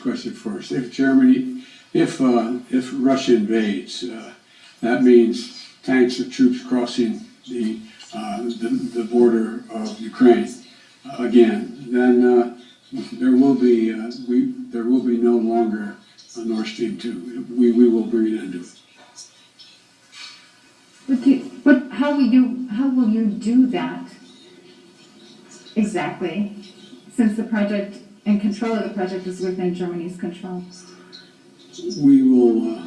question first. If Russia invades, that means tanks of troops crossing the border of Ukraine again. Then there will be no longer a Nord Stream 2. We will bring it into it. How will you do that exactly? Since the project and control of the project is within Germany's control. We will,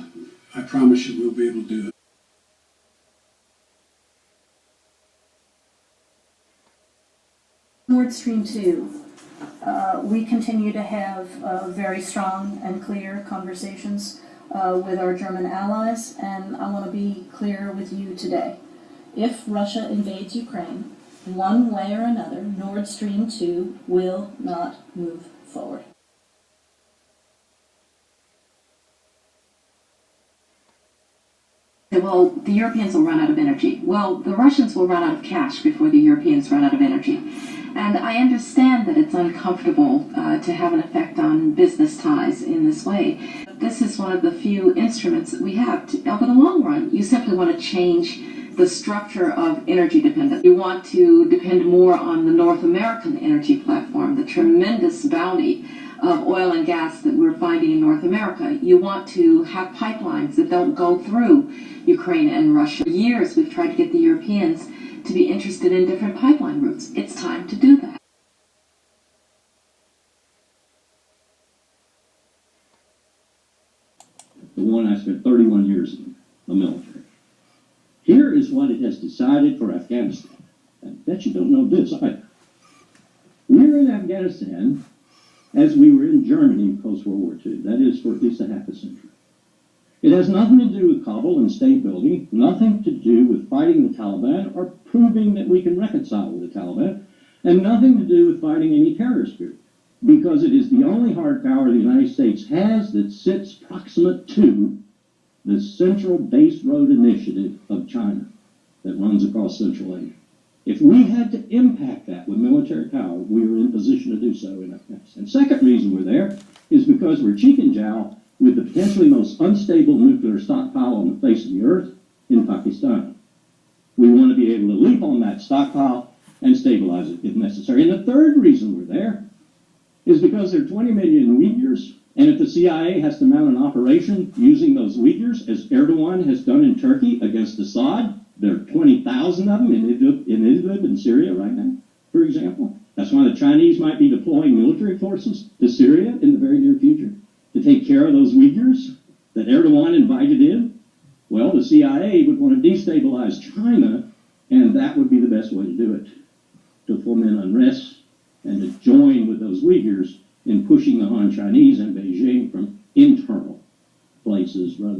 I promise you, we'll be able to do it. Nord Stream 2, we continue to have very strong and clear conversations with our German allies, and I want to be clear with you today. If Russia invades Ukraine, one way or another, Nord Stream 2 will not move forward. Well, the Europeans will run out of energy. Well, the Russians will run out of cash before the Europeans run out of energy. And I understand that it's uncomfortable to have an effect on business ties in this way. But this is one of the few instruments that we have. Over the long run, you simply want to change the structure of energy dependence. You want to depend more on the North American energy platform, the tremendous bounty of oil and gas that we're finding in North America. You want to have pipelines that don't go through Ukraine and Russia. For years we've tried to get the Europeans to be interested in different pipeline routes. It's time to do that. The one I spent 31 years in the military. Here is what it has decided for Afghanistan. I bet you don't know this either. We're in Afghanistan as we were in Germany post-World War II. That is for at least a half a century. It has nothing to do with Kabul and state building, nothing to do with fighting the Taliban or proving that we can reconcile with the Taliban, and nothing to do with fighting any terrorist group, because it is the only hard power the United States has that sits proximate to the Central Base Road Initiative of China that runs across Central Asia. If we had to impact that with military power, we were in position to do so in Afghanistan. Second reason we're there is because we're cheek and jowl with the potentially most unstable nuclear stockpile on the face of the earth in Pakistan. We want to be able to leap on that stockpile and stabilize it if necessary. And the third reason we're there is because there are 20 million Uyghurs, and if the CIA has to mount an operation using those Uyghurs, as Erdogan has done in Turkey against Assad, there are 20,000 of them in Idlib in Syria right now, for example. That's why the Chinese might be deploying military forces to Syria in the very near future to take care of those Uyghurs that Erdogan invited in. Well, the CIA would want to destabilize China, and that would be the best way to do it, to foment unrest and to join with those Uyghurs in pushing the Han Chinese and Beijing from internal places rather